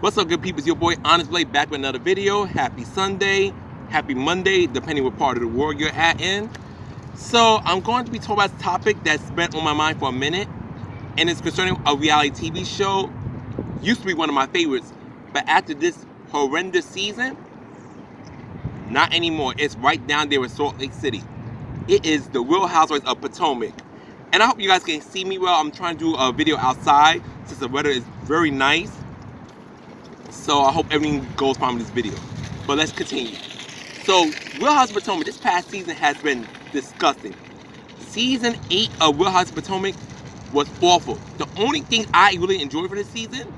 What's up, good people? It's your boy Honest Blade back with another video. Happy Sunday, happy Monday, depending what part of the world you're at in. So I'm going to be talking about a topic that's been on my mind for a minute, and it's concerning a reality TV show. Used to be one of my favorites, but after this horrendous season, not anymore. It's right down there in Salt Lake City. It is the Real Housewives of Potomac. And I hope you guys can see me well. I'm trying to do a video outside since the weather is very nice. So I hope everything goes fine with this video. But let's continue. So Real Housewives of Potomac, this past season has been disgusting. Season 8 of Real Housewives of Potomac was awful. The only thing I really enjoyed for this season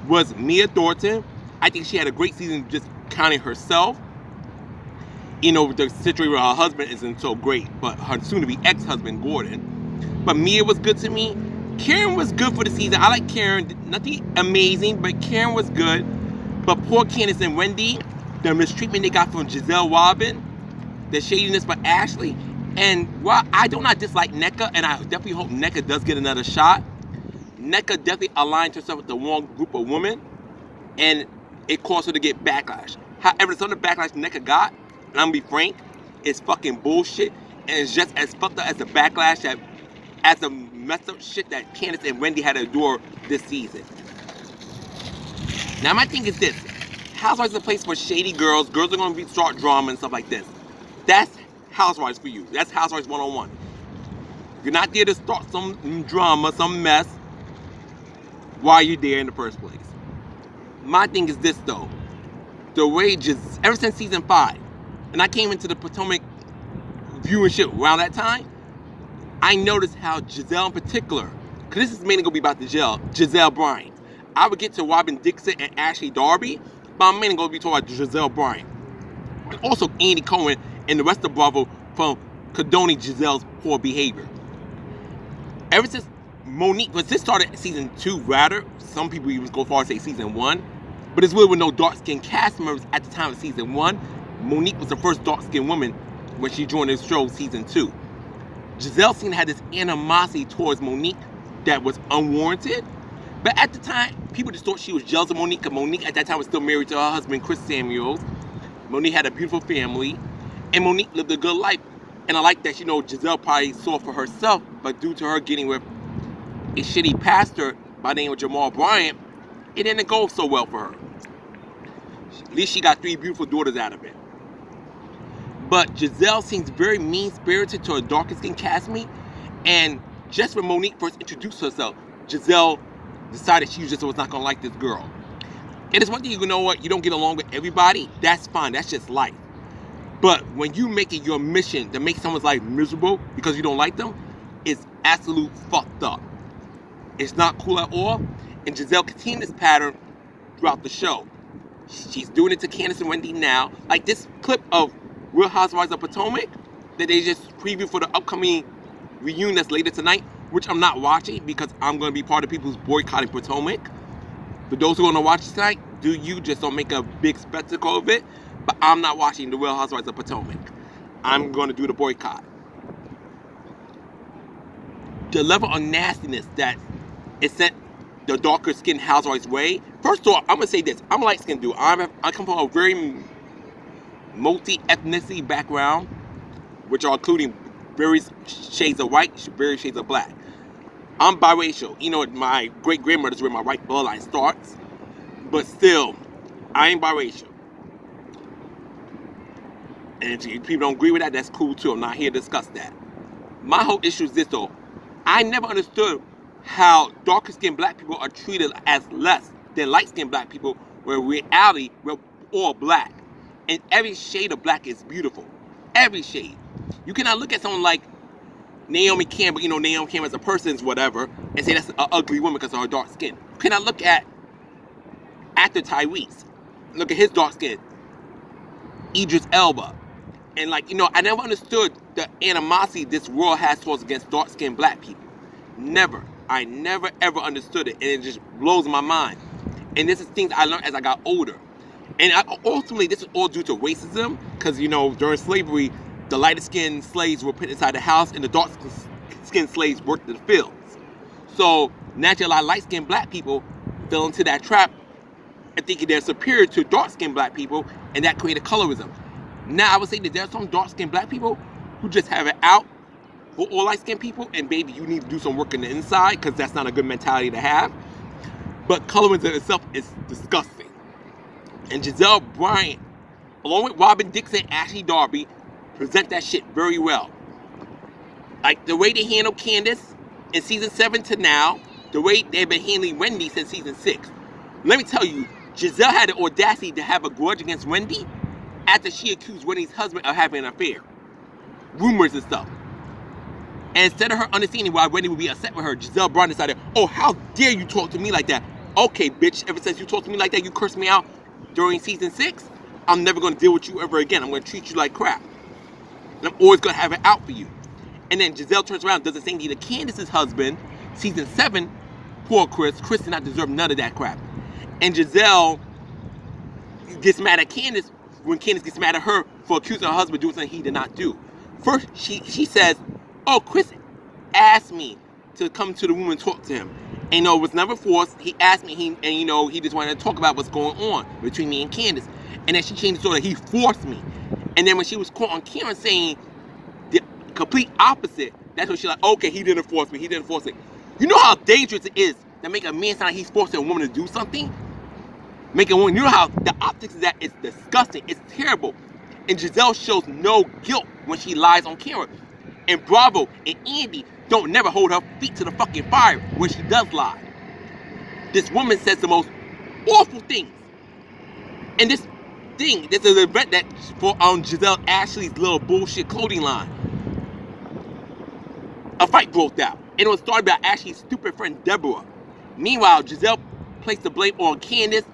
was Mia Thornton. I think she had a great season just counting herself. You know, the situation with her husband isn't so great, but her soon-to-be ex-husband, Gordon. But Mia was good to me. Karen was good for the season. I like Karen. Nothing amazing, but Karen was good. But poor Candace and Wendy, the mistreatment they got from Gizelle Bryant, the shadiness for Ashley. And while I do not dislike Nneka, and I definitely hope Nneka does get another shot, Nneka definitely aligned herself with the wrong group of women, and it caused her to get backlash. However, some of the backlash Nneka got, and I'm gonna be frank, is fucking bullshit, and it's just as fucked up as the backlash that, as the messed up shit that Candace and Wendy had to endure this season. Now my thing is this: Housewives is a place for shady girls. Girls are gonna start drama and stuff like this. That's Housewives for you. That's Housewives 101. You're not there to start some drama, some mess. Why are you there in the first place? My thing is this though: the wages ever since season 5, and I came into the Potomac viewing shit around that time, I noticed how Gizelle in particular, because this is mainly gonna be about Gizelle Bryant. I would get to Robin Dixon and Ashley Darby, but I'm mainly gonna be talking about Gizelle Bryant. And also Andy Cohen and the rest of Bravo from condoning Gizelle's poor behavior. Ever since Monique, because this started season 2 rather, some people even go far as say season 1, but it's really with no dark-skinned cast members at the time of season 1. Monique was the first dark-skinned woman when she joined the show season 2. Gizelle seemed to have this animosity towards Monique that was unwarranted. But at the time, people just thought she was jealous of Monique, because Monique at that time was still married to her husband, Chris Samuels. Monique had a beautiful family, and Monique lived a good life. And I like that, you know, Gizelle probably saw for herself, but due to her getting with a shitty pastor by the name of Jamal Bryant, it didn't go so well for her. At least she got 3 beautiful daughters out of it. But Gizelle seems very mean-spirited to her darker-skinned castmate, and just when Monique first introduced herself, Gizelle decided she just was not gonna like this girl. And it's one thing, you know what, you don't get along with everybody, that's fine, that's just life. But when you make it your mission to make someone's life miserable because you don't like them, it's absolute fucked up. It's not cool at all, and Gizelle continued this pattern throughout the show. She's doing it to Candace and Wendy now. Like this clip of Real Housewives of Potomac that they just previewed for the upcoming reunion that's later tonight, which I'm not watching because I'm going to be part of people who's boycotting Potomac. For those who are going to watch it tonight, do you, just don't make a big spectacle of it. But I'm not watching the Real Housewives of Potomac. I'm going to do the boycott. The level of nastiness that is sent the darker skinned housewives way. First of all, I'm going to say this. I'm a light skinned dude. I come from a very multi-ethnicity background, which are including various shades of white, various shades of black. I'm biracial. You know, my great-grandmother's where my white bloodline starts. But still, I ain't biracial. And if people don't agree with that, that's cool too. I'm not here to discuss that. My whole issue is this though. I never understood how darker-skinned black people are treated as less than light-skinned black people, where in reality, we're all black. And every shade of black is beautiful. Every shade. You cannot look at someone like Naomi Campbell, you know, Naomi Campbell as a person is whatever, and say that's an ugly woman because of her dark skin. You cannot look at actor Tyrese. Look at his dark skin. Idris Elba. And like, you know, I never understood the animosity this world has towards against dark-skinned black people. Never. I never ever understood it. And it just blows my mind. And this is things I learned as I got older. And ultimately, this is all due to racism, because, you know, during slavery, the lighter-skinned slaves were put inside the house, and the dark-skinned slaves worked in the fields. So, naturally, a lot of light-skinned black people fell into that trap and thinking they're superior to dark-skinned black people, and that created colorism. Now, I would say that there are some dark-skinned black people who just have it out for all light-skinned people, and baby, you need to do some work on the inside, because that's not a good mentality to have. But colorism itself is disgusting. And Gizelle Bryant, along with Robin Dixon and Ashley Darby, present that shit very well. Like, the way they handle Candace in season 7 to now, the way they've been handling Wendy since season 6. Let me tell you, Gizelle had the audacity to have a grudge against Wendy after she accused Wendy's husband of having an affair. Rumors and stuff. And instead of her understanding why Wendy would be upset with her, Gizelle Bryant decided, oh, how dare you talk to me like that? Okay, bitch, ever since you talked to me like that, you cursed me out during season 6, I'm never going to deal with you ever again. I'm going to treat you like crap. And I'm always going to have it out for you. And then Gizelle turns around and does the same thing to Candace's husband, season 7. Poor Chris. Chris did not deserve none of that crap. And Gizelle gets mad at Candace when Candace gets mad at her for accusing her husband of doing something he did not do. First, she says, oh, Chris asked me to come to the room and talk to him. And it was never forced. He asked me, he just wanted to talk about what's going on between me and Candace. And then she changed it so that he forced me. And then when she was caught on camera saying the complete opposite, that's when she's like, okay, he didn't force me. You know how dangerous it is to make a man sound like he's forcing a woman to do something? Make a woman, you know how the optics of that is disgusting. It's terrible. And Gizelle shows no guilt when she lies on camera. And Bravo and Andy don't never hold her feet to the fucking fire when she does lie. This woman says the most awful things. And this is an event that for Gizelle Ashley's little bullshit clothing line. A fight broke out. And it was started by Ashley's stupid friend Deborah. Meanwhile, Gizelle placed the blame on Candace,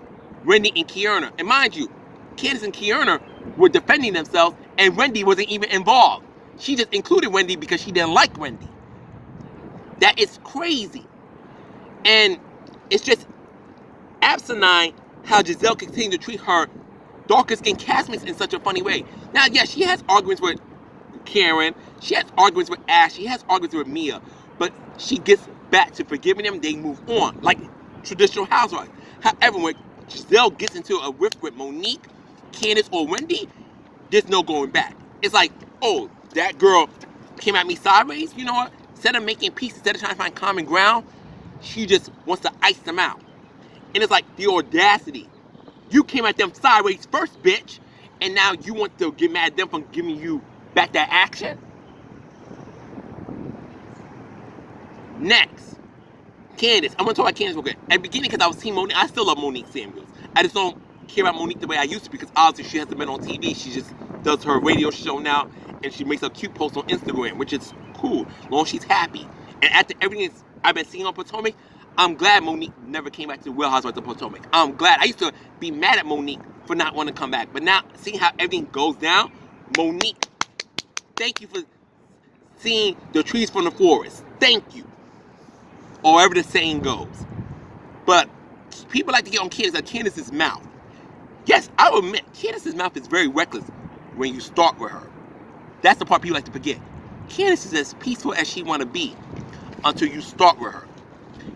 Wendy, and Kierna. And mind you, Candace and Kierna were defending themselves, and Wendy wasn't even involved. She just included Wendy because she didn't like Wendy. That is crazy. And it's just asinine how Gizelle continued to treat her darker skinned castmates in such a funny way. Now, yes, she has arguments with Karen, she has arguments with Ash, she has arguments with Mia, but she gets back to forgiving them, they move on, like traditional housewives. However, when Gizelle gets into a rift with Monique, Candace, or Wendy, there's no going back. It's like, oh, that girl came at me sideways, you know what? Instead of making peace, instead of trying to find common ground, she just wants to ice them out. And it's like the audacity. You came at them sideways first, bitch, and now you want to get mad at them for giving you back that action? Next, Candace. I'm going to talk about Candace real quick. At the beginning, because I was Team Monique, I still love Monique Samuels. I just don't care about Monique the way I used to, because obviously she hasn't been on TV. She just does her radio show now, and she makes a cute post on Instagram, which is cool, as long as she's happy. And after everything I've been seeing on Potomac, I'm glad Monique never came back to Real Housewives of Potomac. I'm glad. I used to be mad at Monique for not wanting to come back. But now, seeing how everything goes down, Monique, thank you for seeing the trees from the forest. Thank you. Or whatever the saying goes. But people like to get on Candace's mouth. Yes, I will admit, Candace's mouth is very reckless when you start with her. That's the part people like to forget. Candace is as peaceful as she want to be until you start with her.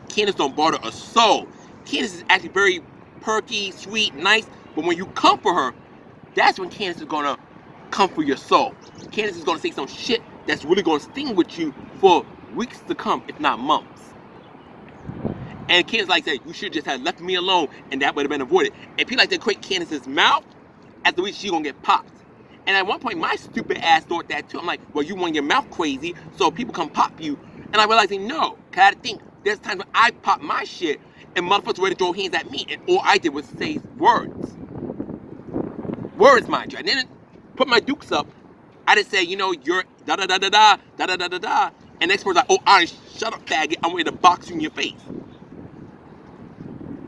Candace don't bother a soul. Candace is actually very perky, sweet, nice. But when you come for her, that's when Candace is going to come for your soul. Candace is going to say some shit that's really going to sting with you for weeks to come, if not months. And Candace like that, you should just have left me alone, and that would have been avoided. And people like to equate Candace's mouth as the way she's going to get popped. And at one point, my stupid ass thought that too. I'm like, well, you want your mouth crazy, so people come pop you. And I realized, no, because I had to think, there's times when I pop my shit, and motherfuckers ready to throw hands at me, and all I did was say words. Words, mind you. I didn't put my dukes up. I didn't say, you're da-da-da-da-da, da-da-da-da-da. And next person's like, oh, Onyxe, shut up, faggot. I'm ready to box you in your face.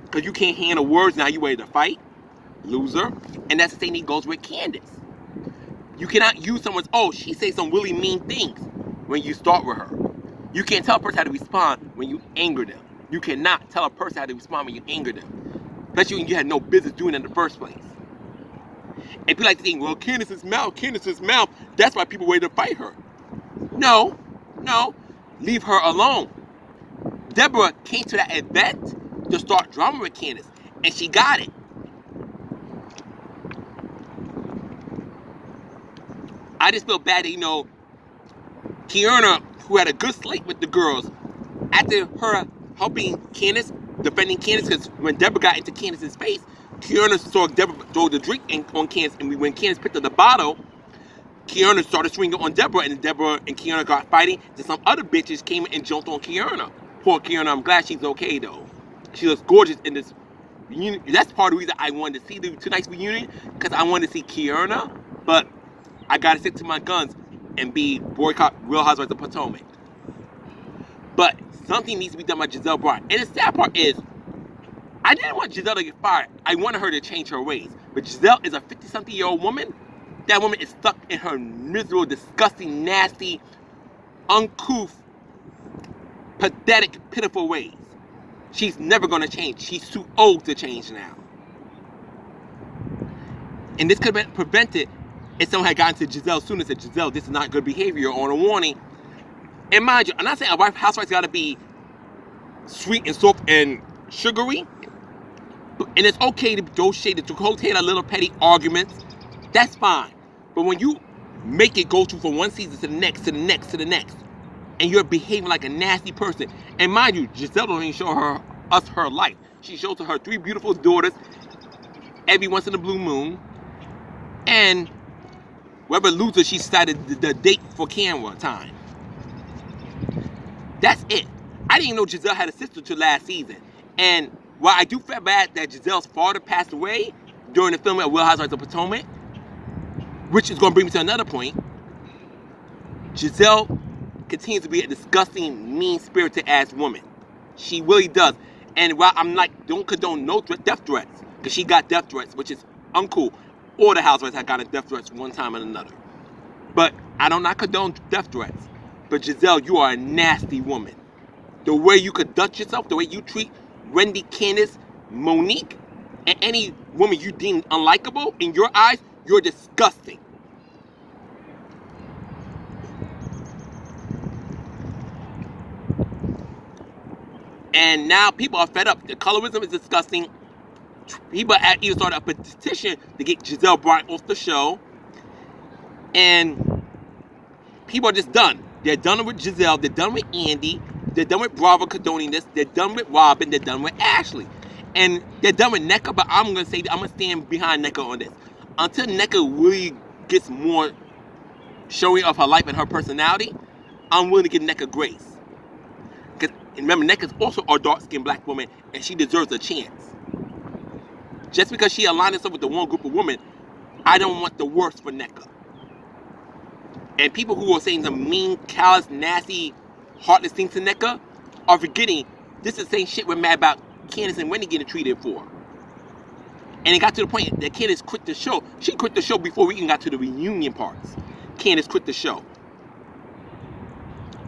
Because you can't handle words now, you ready to fight? Loser. And that's the same thing goes with Candace. You cannot use someone's, oh, she says some really mean things when you start with her. You can't tell a person how to respond when you anger them. You cannot tell a person how to respond when you anger them. Especially when you had no business doing it in the first place. And people like to think, well, Candace's mouth, that's why people waited to fight her. No, leave her alone. Deborah came to that event to start drama with Candace, and she got it. I just feel bad that, you know, Kiana, who had a good slate with the girls, after her helping Candace, defending Candace, because when Deborah got into Candace's face, Kiana saw Deborah throw the drink on Candace, and when Candace picked up the bottle, Kiana started swinging on Deborah, and Deborah and Kiana got fighting. Then some other bitches came and jumped on Kiana. Poor Kiana, I'm glad she's okay though. She looks gorgeous in this reunion. That's part of the reason I wanted to see the tonight's reunion, because I wanted to see Kiana, but I gotta stick to my guns and be boycott Real Housewives of Potomac. But something needs to be done by Gizelle Bryant. And the sad part is, I didn't want Gizelle to get fired. I wanted her to change her ways. But Gizelle is a 50-something-year-old woman. That woman is stuck in her miserable, disgusting, nasty, uncouth, pathetic, pitiful ways. She's never going to change. She's too old to change now. And this could have been prevented if someone had gotten to Gizelle sooner and said, Gizelle, this is not good behavior, on a warning. And mind you, I'm not saying a housewife's got to be sweet and soft and sugary. And it's okay to throw shade, to coattail a little petty arguments. That's fine. But when you make it go through from one season to the next, to the next, to the next, and you're behaving like a nasty person, and mind you, Gizelle don't even show us her life. She shows her 3 beautiful daughters every once in a blue moon. And whoever loses, she started the date for camera time. That's it. I didn't even know Gizelle had a sister till last season. And while I do feel bad that Gizelle's father passed away during the filming of Real Housewives of Potomac, which is going to bring me to another point, Gizelle continues to be a disgusting, mean-spirited ass woman. She really does. And while I'm like, don't condone no death threats, because she got death threats, which is uncool. All the housewives have gotten death threats one time and another. But I do not condone death threats. But Gizelle, you are a nasty woman. The way you conduct yourself, the way you treat Wendy, Candace, Monique, and any woman you deem unlikable in your eyes, you're disgusting. And now people are fed up. The colorism is disgusting. People even started a petition to get Gizelle Bryant off the show. And people are just done. They're done with Gizelle. They're done with Andy. They're done with Bravo condoning this. They're done with Robin. They're done with Ashley. And they're done with Nneka, but I'm going to say, I'm going to stand behind Nneka on this. Until Nneka really gets more showing of her life and her personality, I'm willing to give Nneka grace. Because remember, Nneka's also a dark-skinned black woman, and she deserves a chance. Just because she aligned herself with the one group of women, I don't want the worst for Nneka. And people who are saying some mean, callous, nasty, heartless things to Nneka are forgetting this is the same shit we're mad about Candace and Wendy getting treated for. And it got to the point that Candace quit the show. She quit the show before we even got to the reunion parts. Candace quit the show.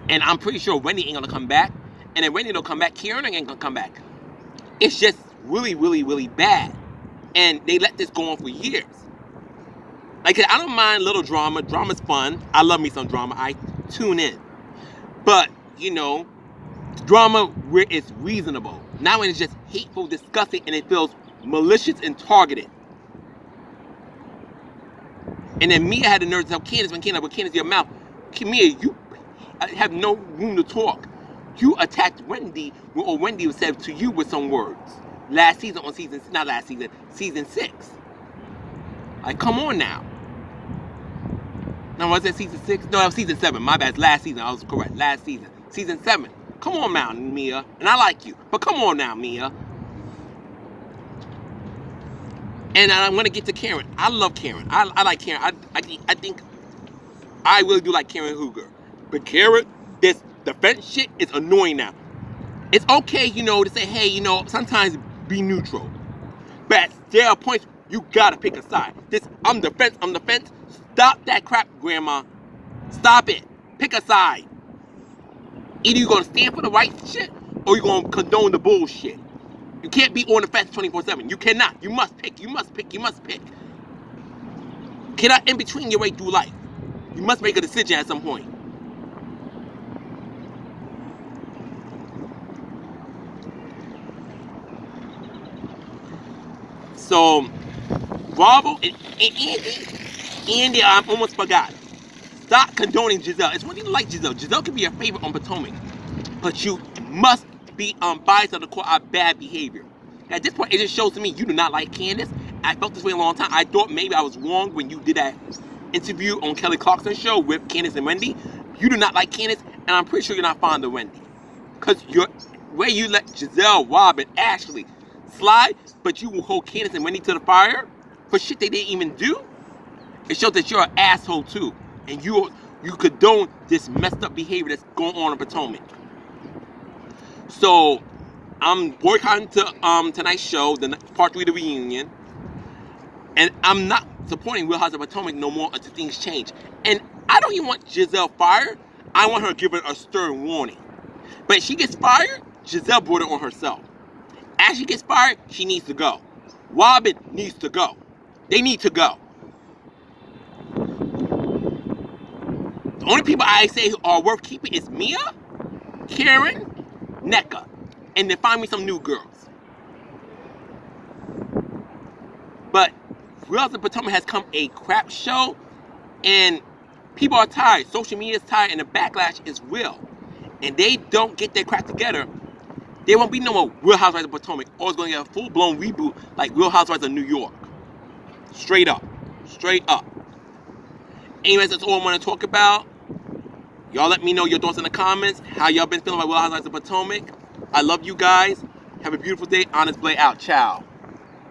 And I'm pretty sure Wendy ain't gonna come back. And if Wendy don't come back, Kieran ain't gonna come back. It's just really, really, really bad. And they let this go on for years. Like, I don't mind little drama. Drama's fun. I love me some drama. I tune in. But, you know, drama where it's reasonable. Not when it's just hateful, disgusting, and it feels malicious and targeted. And then Mia had the nerve to tell Candace, when Candace your mouth, Mia, you have no room to talk. You attacked Wendy, or Wendy was said to you with some words. Last season on season 6. Like, come on now. No, was that season 6? No, that was season 7. My bad. Last season. I was correct. Last season. Season 7. Come on now, Mia. And I like you. But come on now, Mia. And I'm going to get to Karen. I love Karen. I like Karen. I think I really do like Karen Hooger. But Karen, this defense shit is annoying now. It's okay, you know, to say, hey, you know, sometimes be neutral. But there are points you got to pick a side. I'm the fence. Stop that crap, Grandma. Stop it. Pick a side. Either you're going to stand for the right shit or you're going to condone the bullshit. You can't be on the fence 24/7. You cannot. You must pick. You cannot in between your way through life. You must make a decision at some point. So, Bravo and Andy, I almost forgot. stop condoning Gizelle. It's one thing to like Gizelle. Gizelle can be your favorite on Potomac. But you must be biased on the court out bad behavior. At this point, it just shows to me you do not like Candace. I felt this way a long time. I thought maybe I was wrong when you did that interview on Kelly Clarkson's show with Candace and Wendy. You do not like Candace, and I'm pretty sure you're not fond of Wendy. Because where you let Gizelle, Rob, and Ashley slide, but you will hold Candace and Wendy to the fire for shit they didn't even do, it shows that you're an asshole too. And you condone this messed up behavior that's going on in Potomac. So, I'm boycotting tonight's show, the part 3 of the reunion. And I'm not supporting Real Housewives of Potomac no more until things change. And I don't even want Gizelle fired. I want her given a stern warning. But if she gets fired, Gizelle brought it on herself. As she gets fired, she needs to go. Robin needs to go. They need to go. The only people I say are worth keeping is Mia, Karen, Nneka, and then find me some new girls. But Real Housewives of Potomac has come a crap show, and people are tired. Social media is tired, and the backlash is real. And they don't get their crap together, there won't be no more Real Housewives of Potomac. Or it's going to get a full-blown reboot like Real Housewives of New York. Straight up. Straight up. Anyways, that's all I want to talk about. Y'all let me know your thoughts in the comments. How y'all been feeling about Real Housewives of Potomac. I love you guys. Have a beautiful day. Honest Blay out. Ciao.